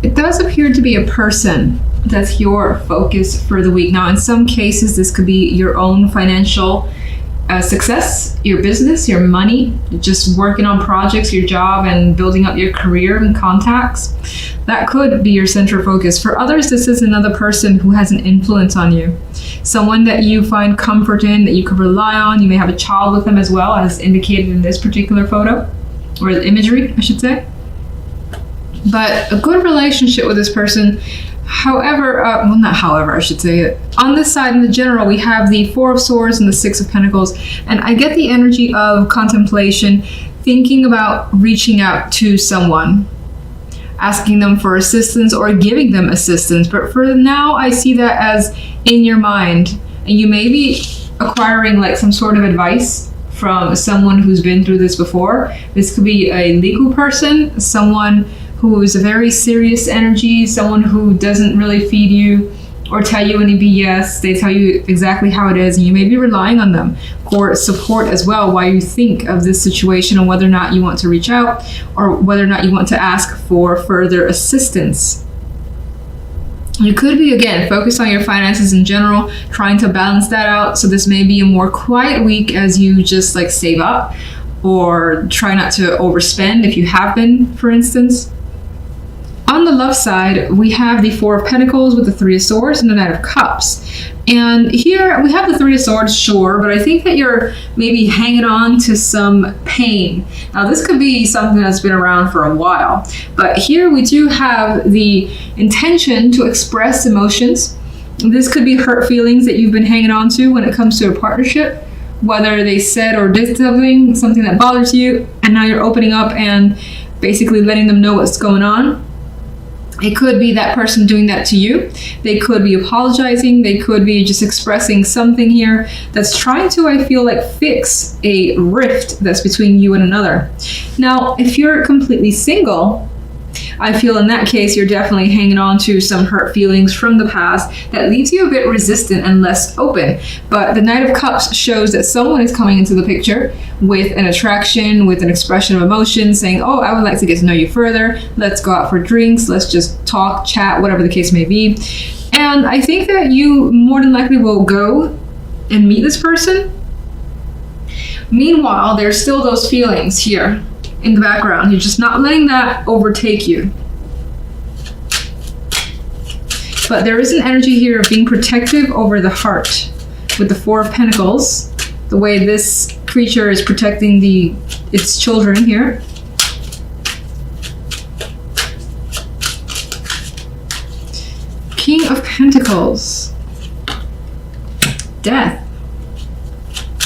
it does appear to be a person that's your focus for the week. Now, in some cases, this could be your own financial success, your business, your money, just working on projects, your job, and building up your career and contacts. That could be your central focus. For others, this is another person who has an influence on you. Someone that you find comfort in, that you could rely on. You may have a child with them as well, as indicated in this particular photo, or the imagery, I should say. But a good relationship with this person. However, not however, I should say it. On this side, in the general, we have the Four of Swords and the Six of Pentacles. And I get the energy of contemplation, thinking about reaching out to someone, asking them for assistance or giving them assistance. But for now, I see that as in your mind. And you may be acquiring like some sort of advice from someone who's been through this before. This could be a legal person, someone who is a very serious energy, someone who doesn't really feed you or tell you any BS. They tell you exactly how it is, and you may be relying on them for support as well while you think of this situation and whether or not you want to reach out or whether or not you want to ask for further assistance. You could be, again, focused on your finances in general, trying to balance that out. So this may be a more quiet week as you just like save up or try not to overspend if you have been, for instance. On the love side, we have the Four of Pentacles with the Three of Swords and the Knight of Cups. And here we have the Three of Swords, sure, but I think that you're maybe hanging on to some pain. Now, this could be something that's been around for a while, but here we do have the intention to express emotions. This could be hurt feelings that you've been hanging on to when it comes to a partnership, whether they said or did something that bothers you, and now you're opening up and basically letting them know what's going on. It could be that person doing that to you. They could be apologizing. They could be just expressing something here that's trying to, I feel like, fix a rift that's between you and another. Now, if you're completely single, I feel in that case, you're definitely hanging on to some hurt feelings from the past that leaves you a bit resistant and less open. But the Knight of Cups shows that someone is coming into the picture with an attraction, with an expression of emotion, saying, oh, I would like to get to know you further. Let's go out for drinks. Let's just talk, chat, whatever the case may be. And I think that you more than likely will go and meet this person. Meanwhile, there's still those feelings here in the background. You're just not letting that overtake you. But there is an energy here of being protective over the heart with the Four of Pentacles, the way this creature is protecting its children here. King of Pentacles. Death.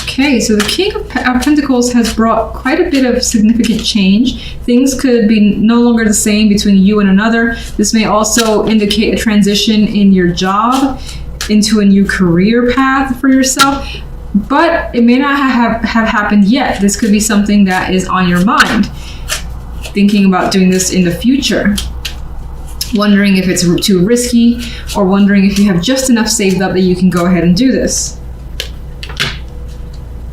Okay, so the King of Pentacles has brought quite a bit of significant change. Things could be no longer the same between you and another. This may also indicate a transition in your job into a new career path for yourself, but it may not have happened yet. This could be something that is on your mind, thinking about doing this in the future, wondering if it's too risky, or wondering if you have just enough saved up that you can go ahead and do this.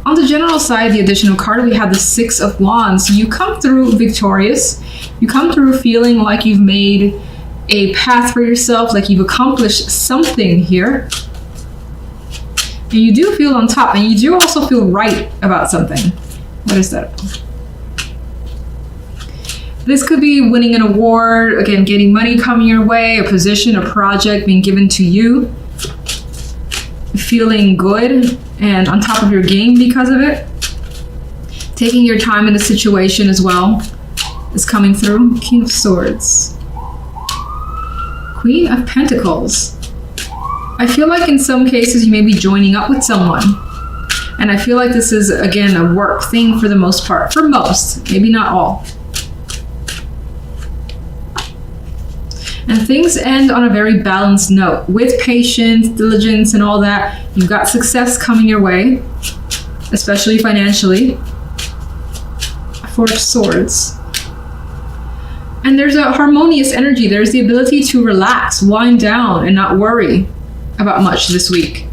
On the general side, the additional card, we have the Six of Wands. You come through victorious. You come through feeling like you've made a path for yourself, like you've accomplished something here. And you do feel on top, and you do also feel right about something. What is that? This could be winning an award, again, getting money coming your way, a position, a project being given to you. Feeling good and on top of your game because of it. Taking your time in the situation as well is coming through. King of Swords. Queen of Pentacles. I feel like in some cases you may be joining up with someone. And I feel like this is, again, a work thing for the most part. For most, maybe not all. And things end on a very balanced note. With patience, diligence, and all that, you've got success coming your way, especially financially. Four of Swords. And there's a harmonious energy. There's the ability to relax, wind down, and not worry about much this week.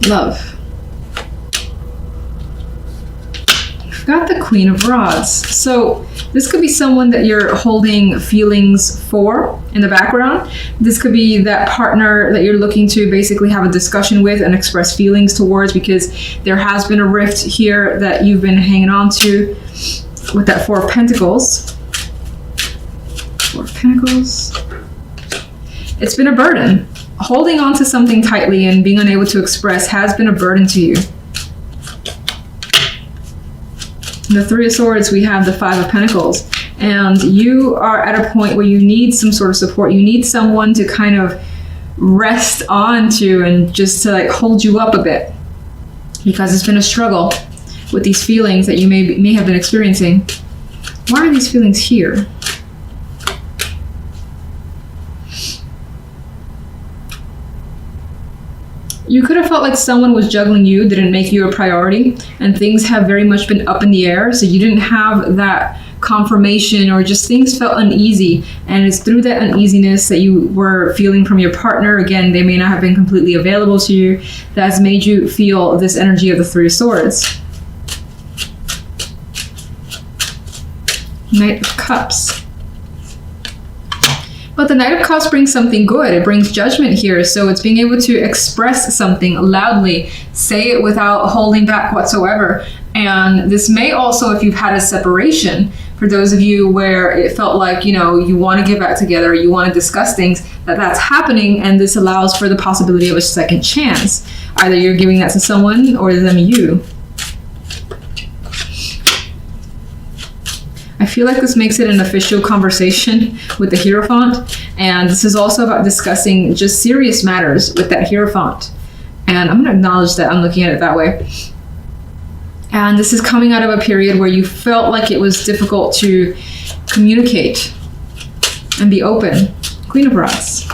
Love. got the Queen of Rods. So this could be someone that you're holding feelings for in the background. This could be that partner that you're looking to basically have a discussion with and express feelings towards, because there has been a rift here that you've been hanging on to with that Four of Pentacles. Four of Pentacles. It's been a burden. Holding on to something tightly and being unable to express has been a burden to you. In the Three of Swords, we have the Five of Pentacles. And you are at a point where you need some sort of support. You need someone to kind of rest onto and just to like hold you up a bit. Because it's been a struggle with these feelings that you may have been experiencing. Why are these feelings here? You could have felt like someone was juggling you, didn't make you a priority, and things have very much been up in the air, so you didn't have that confirmation, or just things felt uneasy, and it's through that uneasiness that you were feeling from your partner. Again, they may not have been completely available to you. That's made you feel this energy of the Three of Swords. Knight of Cups. But the Knight of Cups brings something good. It brings judgment here. So it's being able to express something loudly, say it without holding back whatsoever. And this may also, if you've had a separation, for those of you where it felt like, you know, you want to get back together, you want to discuss things, that's happening, and this allows for the possibility of a second chance. Either you're giving that to someone or them you. I feel like this makes it an official conversation with the Hierophant, and this is also about discussing just serious matters with that Hierophant. And I'm going to acknowledge that I'm looking at it that way. And this is coming out of a period where you felt like it was difficult to communicate and be open. Queen of Rods.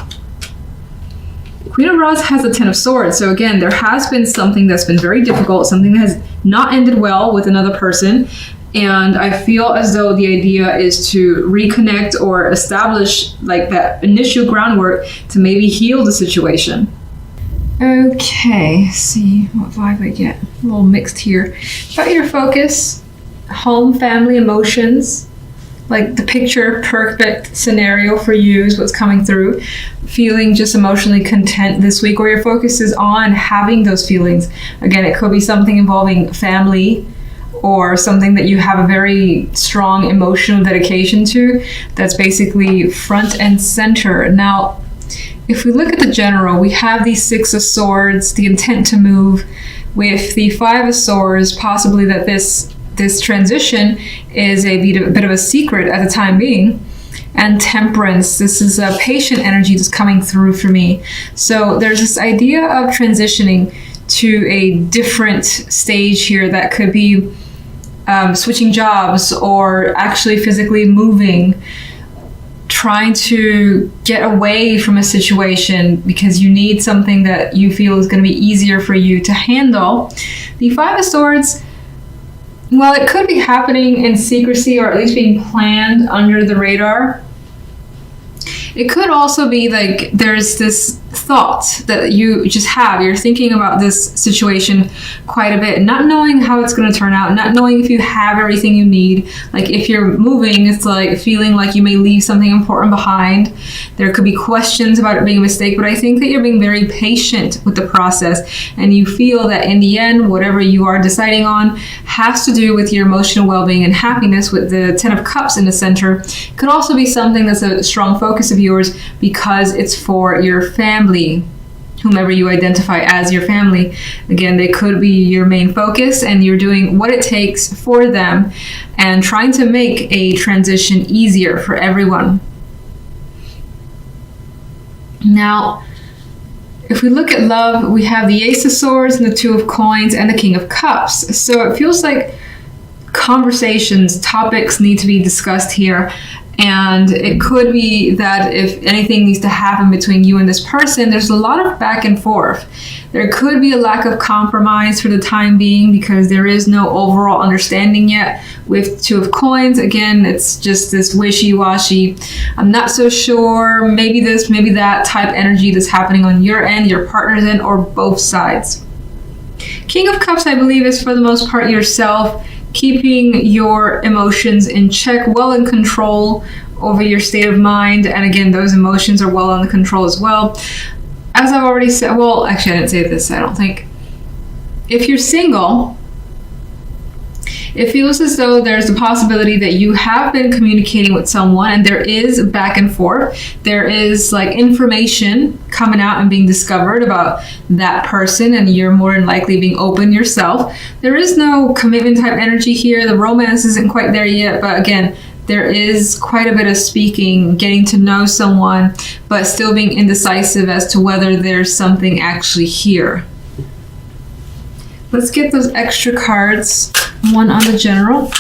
Queen of Rods has the Ten of Swords. So again, there has been something that's been very difficult, something that has not ended well with another person. And I feel as though the idea is to reconnect or establish like that initial groundwork to maybe heal the situation. Okay, let's see what vibe I get. A little mixed here. About your focus, home, family, emotions, like the picture perfect scenario for you is what's coming through. Feeling just emotionally content this week, or your focus is on having those feelings. Again, it could be something involving family, or something that you have a very strong emotional dedication to, that's basically front and center. Now, if we look at the general, we have the Six of Swords, the intent to move, with the Five of Swords, possibly that this transition is a bit of a secret at the time being. And Temperance, this is a patient energy that's coming through for me. So there's this idea of transitioning to a different stage here that could be switching jobs, or actually physically moving, trying to get away from a situation because you need something that you feel is going to be easier for you to handle. The Five of Swords, well, it could be happening in secrecy, or at least being planned under the radar. It could also be like there's this thought that you just have. You're thinking about this situation quite a bit, not knowing how it's going to turn out, not knowing if you have everything you need. Like if you're moving, it's like feeling like you may leave something important behind. There could be questions about it being a mistake, but I think that you're being very patient with the process, and you feel that in the end, whatever you are deciding on has to do with your emotional well-being and happiness, with the Ten of Cups in the center. It could also be something that's a strong focus of yours because it's for your family, whomever you identify as your family. Again, they could be your main focus, and you're doing what it takes for them and trying to make a transition easier for everyone. Now, if we look at love, we have the Ace of Swords and the Two of Coins and the King of Cups. So it feels like conversations, topics need to be discussed here. And it could be that if anything needs to happen between you and this person, there's a lot of back and forth. There could be a lack of compromise for the time being because there is no overall understanding yet. With Two of Coins, again, it's just this wishy-washy, I'm not so sure, maybe this, maybe that type energy that's happening on your end, your partner's end, or both sides. King of Cups, I believe, is for the most part yourself keeping your emotions in check, well in control over your state of mind. And again, those emotions are well under control as well. As I've already said, well, actually, I didn't say this, I don't think. If you're single, it feels as though there's a possibility that you have been communicating with someone and there is back and forth. There is like information coming out and being discovered about that person, and you're more than likely being open yourself. There is no commitment type energy here. The romance isn't quite there yet, but again, there is quite a bit of speaking, getting to know someone, but still being indecisive as to whether there's something actually here. Let's get those extra cards. One on the general.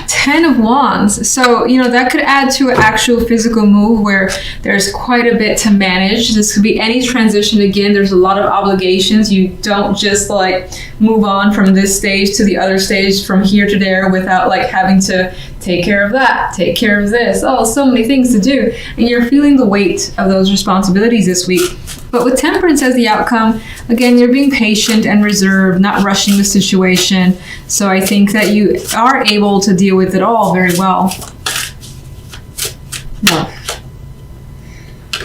10 of Wands. So, that could add to an actual physical move where there's quite a bit to manage. This could be any transition. Again, there's a lot of obligations. You don't just like move on from this stage to the other stage, from here to there, without like having to take care of that, take care of this. Oh, so many things to do. And you're feeling the weight of those responsibilities this week. But with Temperance as the outcome, again, you're being patient and reserved, not rushing the situation. So I think that you are able to deal with it all very well. Now,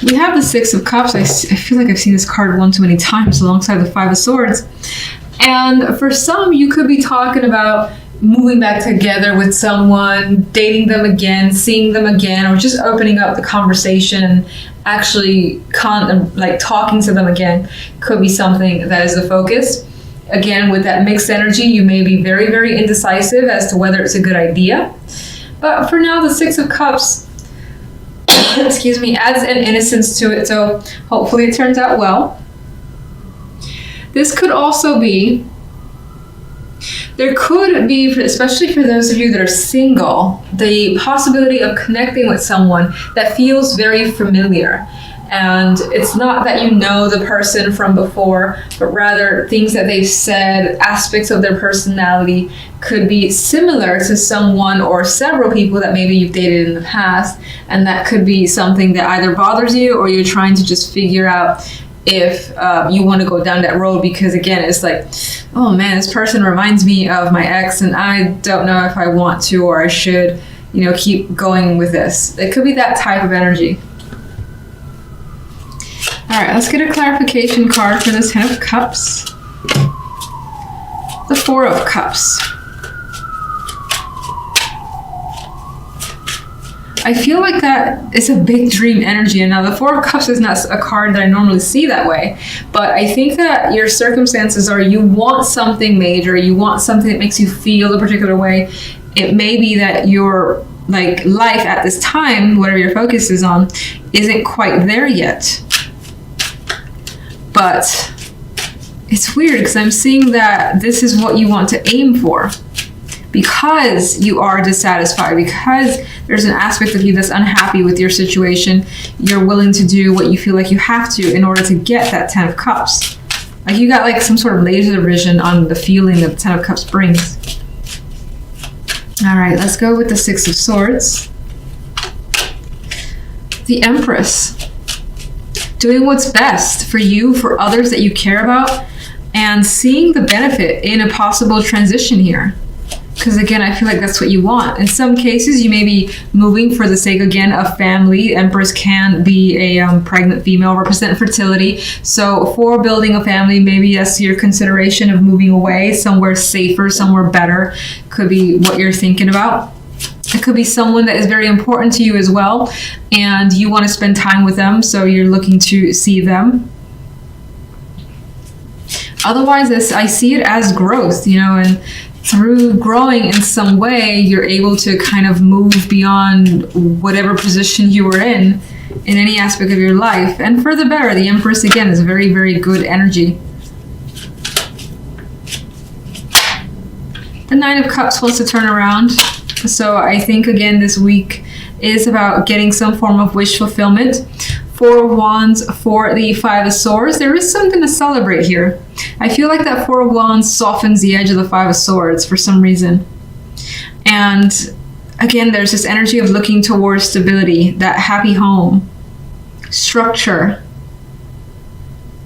we have the Six of Cups. I feel like I've seen this card one too many times alongside the Five of Swords. And for some, you could be talking about moving back together with someone, dating them again, seeing them again, or just opening up the conversation, actually talking to them again could be something that is the focus. Again, with that mixed energy, you may be very, very indecisive as to whether it's a good idea. But for now, the Six of Cups, excuse me, adds an innocence to it, so hopefully it turns out well. This could also be, there could be, especially for those of you that are single, the possibility of connecting with someone that feels very familiar. And it's not that you know the person from before, but rather things that they've said, aspects of their personality could be similar to someone or several people that maybe you've dated in the past. And that could be something that either bothers you or you're trying to just figure out if you want to go down that road, because again, it's like, oh man, this person reminds me of my ex and I don't know if I want to or I should, keep going with this. It could be that type of energy. All right, let's get a clarification card for this Ten of Cups. The Four of Cups. I feel like that is a big dream energy. And now the Four of Cups is not a card that I normally see that way. But I think that your circumstances are, you want something major, you want something that makes you feel a particular way. It may be that your life at this time, whatever your focus is on, isn't quite there yet. But it's weird because I'm seeing that this is what you want to aim for. Because you are dissatisfied, because there's an aspect of you that's unhappy with your situation, you're willing to do what you feel like you have to in order to get that Ten of Cups. Like you got some sort of laser vision on the feeling that the Ten of Cups brings. All right, let's go with the Six of Swords. The Empress. Doing what's best for you, for others that you care about, and seeing the benefit in a possible transition here. Because again, I feel like that's what you want. In some cases, you may be moving for the sake, again, of family. Empress can be a pregnant female, represent fertility. So for building a family, maybe that's your consideration of moving away, somewhere safer, somewhere better. Could be what you're thinking about. It could be someone that is very important to you as well, and you want to spend time with them, so you're looking to see them. Otherwise, I see it as growth, and through growing in some way, you're able to kind of move beyond whatever position you were in any aspect of your life. And for the better, the Empress, again, is very, very good energy. The Nine of Cups wants to turn around. So I think, again, this week is about getting some form of wish fulfillment. Four of Wands for the Five of Swords. There is something to celebrate here. I feel like that Four of Wands softens the edge of the Five of Swords for some reason. And again, there's this energy of looking towards stability, that happy home, structure.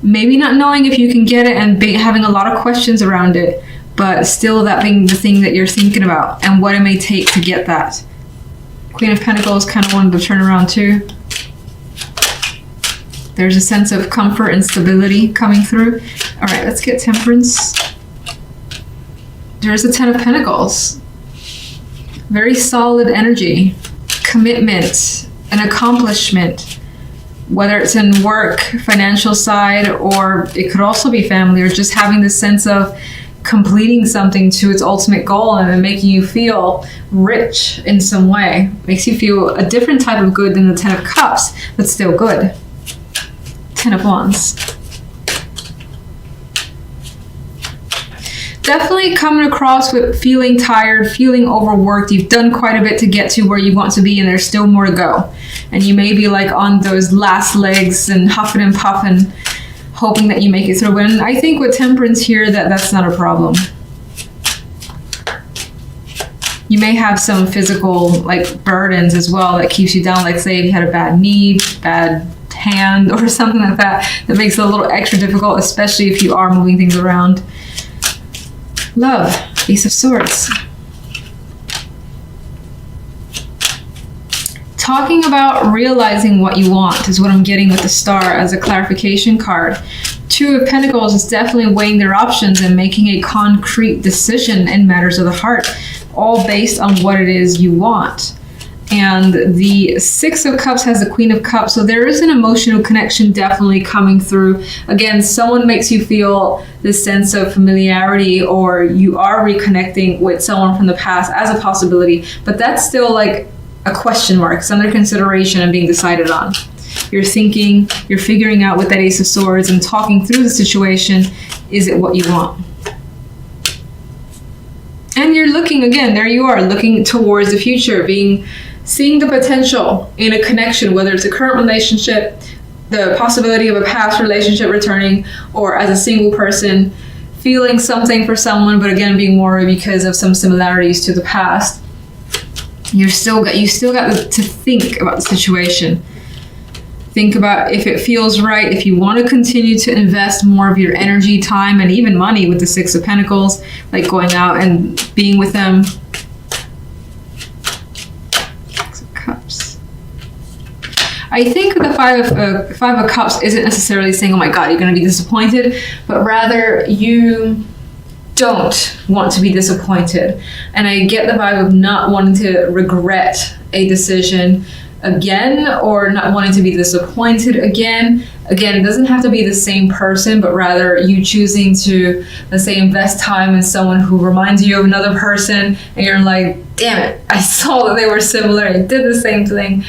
maybe not knowing if you can get it and having a lot of questions around it, but still that being the thing that you're thinking about and what it may take to get that. Queen of Pentacles kind of wanted to turn around too. There's a sense of comfort and stability coming through. All right, let's get Temperance. There's a Ten of Pentacles. Very solid energy, commitment, an accomplishment, whether it's in work, financial side, or it could also be family, or just having this sense of completing something to its ultimate goal and making you feel rich in some way. Makes you feel a different type of good than the Ten of Cups, but still good. Ten of Wands. Definitely coming across with feeling tired, feeling overworked. You've done quite a bit to get to where you want to be, and there's still more to go. And you may be like on those last legs and huffing and puffing, hoping that you make it through. And I think with Temperance here, that's not a problem. You may have some physical like burdens as well that keeps you down. Like say if you had a bad knee, bad hand, or something like that, that makes it a little extra difficult, especially if you are moving things around. Love, Ace of Swords. Talking about realizing what you want is what I'm getting with the Star as a clarification card. Two of Pentacles is definitely weighing their options and making a concrete decision in matters of the heart, all based on what it is you want. And the Six of Cups has the Queen of Cups, so there is an emotional connection definitely coming through. Again, someone makes you feel this sense of familiarity, or you are reconnecting with someone from the past as a possibility, but that's still like a question mark. It's under consideration and being decided on. You're thinking, you're figuring out with that Ace of Swords and talking through the situation, is it what you want? And you're looking, again, there you are, looking towards the future, seeing the potential in a connection, whether it's a current relationship, the possibility of a past relationship returning, or as a single person, feeling something for someone, but again, being more because of some similarities to the past. You still got to think about the situation. Think about if it feels right, if you want to continue to invest more of your energy, time, and even money with the Six of Pentacles, like going out and being with them. Six of Cups. I think the Five of Cups isn't necessarily saying, oh my God, you're going to be disappointed, but rather you don't want to be disappointed. And I get the vibe of not wanting to regret a decision again, or not wanting to be disappointed again. Again, it doesn't have to be the same person, but rather you choosing to, let's say, invest time in someone who reminds you of another person, and you're like, damn it, I saw that they were similar, I did the same thing.